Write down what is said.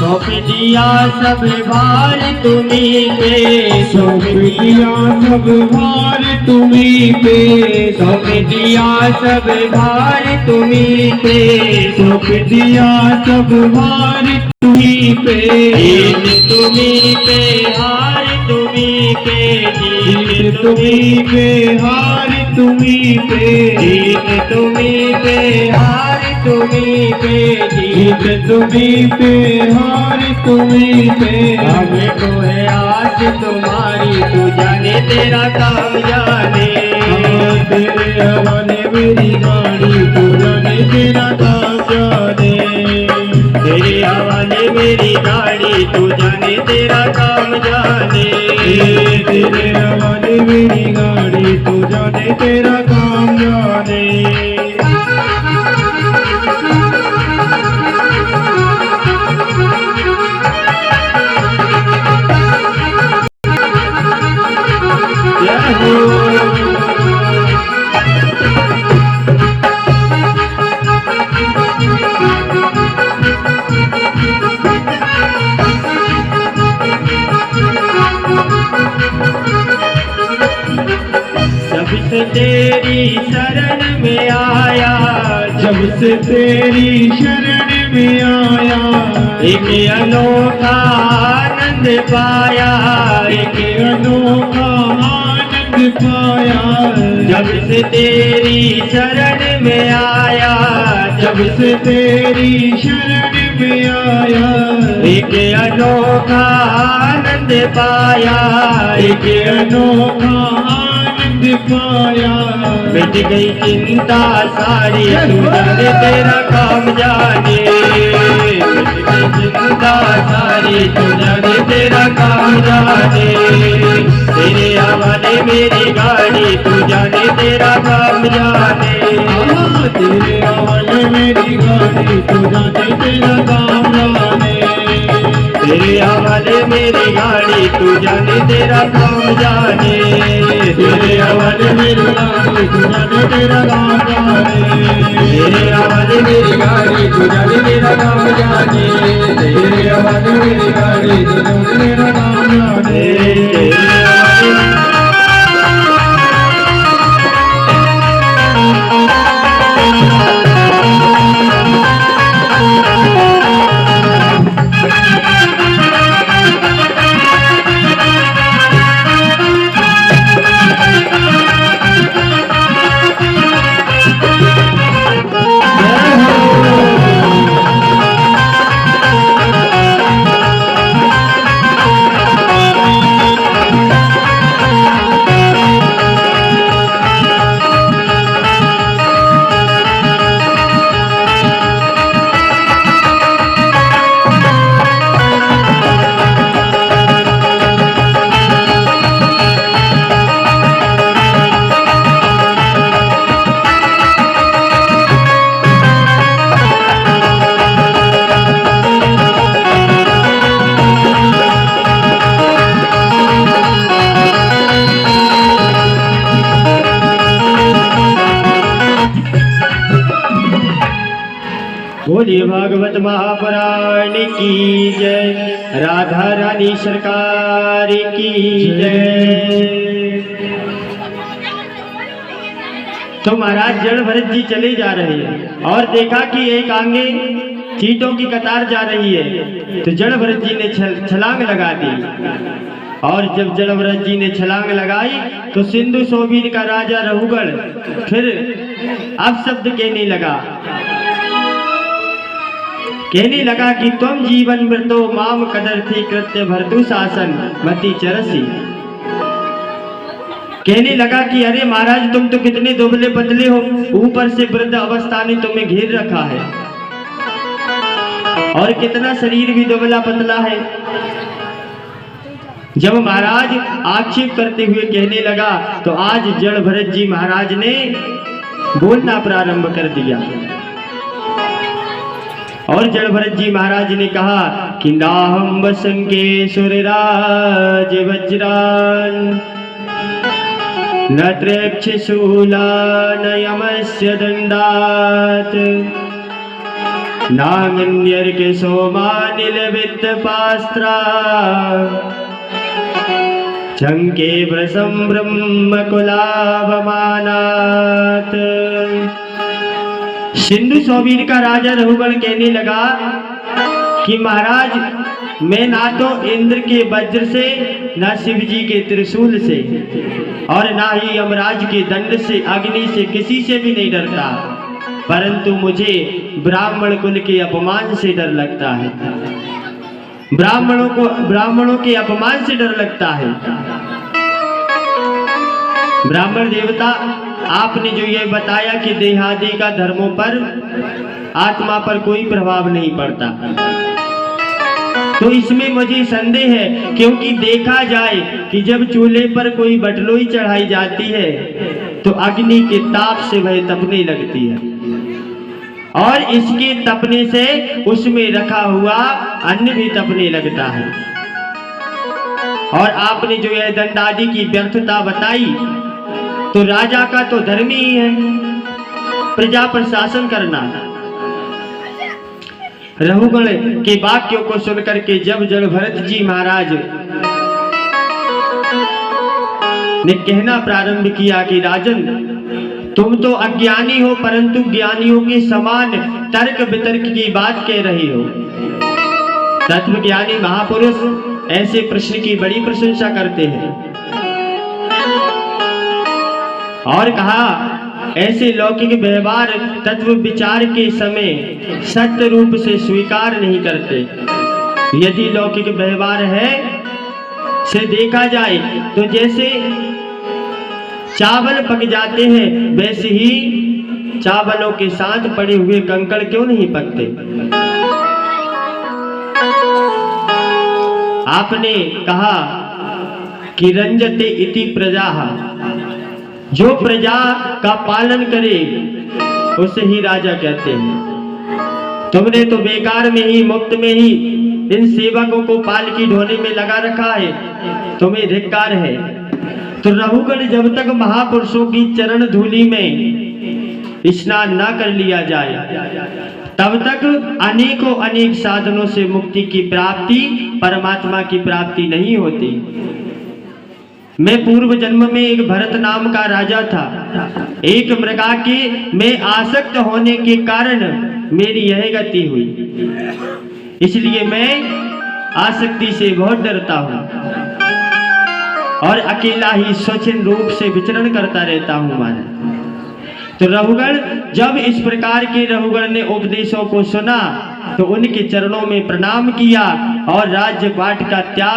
सौंप दिया सब भार तुम्हीं पे, सौंप दिया सब भार तुम्हीं पे, सौंप दिया सब भार तुम्हीं पे, सौंप दिया सब भार तुम्हीं पे, जीत तुम्हीं पे हार तुम्हीं पे, जीत तुम्हीं पे हार तुम्हीं पे, जीत तुम्हीं पे हार तुम्हीं पे, जीत तुम्हीं पे हार तुम्हीं पे। हमको है आस तुम्हारी, तू जाने तेरा काम जाने, तेरे हवाले मेरी गाड़ी, तू जाने तेरा काम जाने, तेरे हवाले मेरी गाड़ी, तू जाने तेरा काम जाने, तेरे हवाले मेरी गाड़ी, तू जाने तेरा काम जाने। जब से तेरी शरण में आया, जब से तेरी शरण में आया, एक अनोखा आनंद पाया, एक अनोखा आनंद पाया। जब से तेरी शरण में आया, जब से तेरी शरण में आया, एक अनोखा आनंद पाया, एक अनोखा आनंद पाया। मिट गई चिंता सारी, तू जाने तेरा काम जाने, मिट गई चिंता सारी, तू जाने तेरा काम जाने, तेरे हवाले मेरी गाड़ी, तू जाने तेरा काम जाने, तेरे हवाले मेरी गाड़ी, तू जाने तेरा काम जाने, तेरे हवाले मेरी गाड़ी, तू जाने तेरा काम जाने, तेरे हवाले मेरी गाड़ी, तू जाने तेरा काम जाने, तेरे हवाले मेरी गाड़ी, तू जाने तेरा काम जाने, तेरे हवाले मेरी गाड़ी, तू जाने तेरा काम जाने। तेरे हवाले बोलिए भागवत महापुराण की जय, राधा रानी सरकार की जय। तो महाराज जड़ भरत जी चले जा रहे हैं और देखा कि एक आगे चींटों की कतार जा रही है, तो जड़ भरत जी ने छलांग लगा दी, और जब जड़ भरत जी ने छलांग लगाई तो सिंधु सोबीर का राजा रहुगढ़ फिर अब शब्द कहने लगा कि तुम जीवन मृतो माम कदर थी कृत्य भरतु शासन मति चरसी। कहने लगा कि अरे महाराज तुम तो कितने दुबले पतले हो, ऊपर से वृद्ध अवस्था ने तुम्हें घेर रखा है, और कितना शरीर भी दुबला पतला है। जब महाराज आक्षेप करते हुए कहने लगा तो आज जड़ भरत जी महाराज ने बोलना प्रारंभ कर दिया, और जड़ भरत जी महाराज ने कहा कि नाहम वसंके सुरराज वज्रान न त्रेक्षशूला न यमस्य दंडात नांगन्यर के सोमानिल वित्त पास्त्रा चंके व्रसम ब्रह्म कुलाभमानात्। सिंधु सौवीर का राजा रहुगण कहने लगा कि महाराज, मैं ना तो इंद्र के वज्र से, ना शिव जी के त्रिशूल से, और ना ही यमराज के दंड से, अग्नि से, किसी से भी नहीं डरता, परंतु मुझे ब्राह्मण कुल के अपमान से डर लगता है। ब्राह्मणों के अपमान से डर लगता है। ब्राह्मण देवता, आपने जो ये बताया कि देहादि का धर्मों पर, आत्मा पर कोई प्रभाव नहीं पड़ता, तो इसमें मुझे संदेह है, क्योंकि देखा जाए कि जब चूल्हे पर कोई बटलोई चढ़ाई जाती है तो अग्नि के ताप से वह तपने लगती है, और इसके तपने से उसमें रखा हुआ अन्न भी तपने लगता है। और आपने जो यह दंडादि की व्यर्थता बताई, तो राजा का तो धर्म ही है प्रजा पर शासन करना। रहुगण के वाक्यों को सुनकर के जब जड़ भरत जी महाराज ने कहना प्रारंभ किया कि राजन, तुम तो अज्ञानी हो, परंतु ज्ञानियों के समान तर्क वितर्क की बात कह रही हो। तत्वज्ञानी महापुरुष ऐसे प्रश्न की बड़ी प्रशंसा करते हैं, और कहा, ऐसे लौकिक व्यवहार तत्व विचार के समय सत्य रूप से स्वीकार नहीं करते। यदि लौकिक व्यवहार है से देखा जाए तो जैसे चावल पक जाते हैं, वैसे ही चावलों के साथ पड़े हुए कंकड़ क्यों नहीं पकते। आपने कहा कि रंजते इति प्रजाः, जो प्रजा का पालन करे उसे ही राजा कहते हैं। तुमने तो बेकार में ही, मुफ्त में ही इन सेवकों को पालकी ढोने में लगा रखा है, तुम्हें धिक्कार है। तो रहुगण, जब तक महापुरुषों की चरण धूलि में स्नान ना कर लिया जाए, तब तक अनेकों अनेक साधनों से मुक्ति की प्राप्ति, परमात्मा की प्राप्ति नहीं होती। मैं पूर्व जन्म में एक भरत नाम का राजा था। एक मृगा के में आसक्त होने के कारण मेरी यह गति हुई, इसलिए मैं आसक्ति से बहुत डरता हूँ और अकेला ही स्वच्छंद रूप से विचरण करता रहता हूँ महाराज। तो रहुगण, जब इस प्रकार के रहुगण ने उपदेशों को सुना तो उनके चरणों में प्रणाम किया और राज्य पाठ का त्याग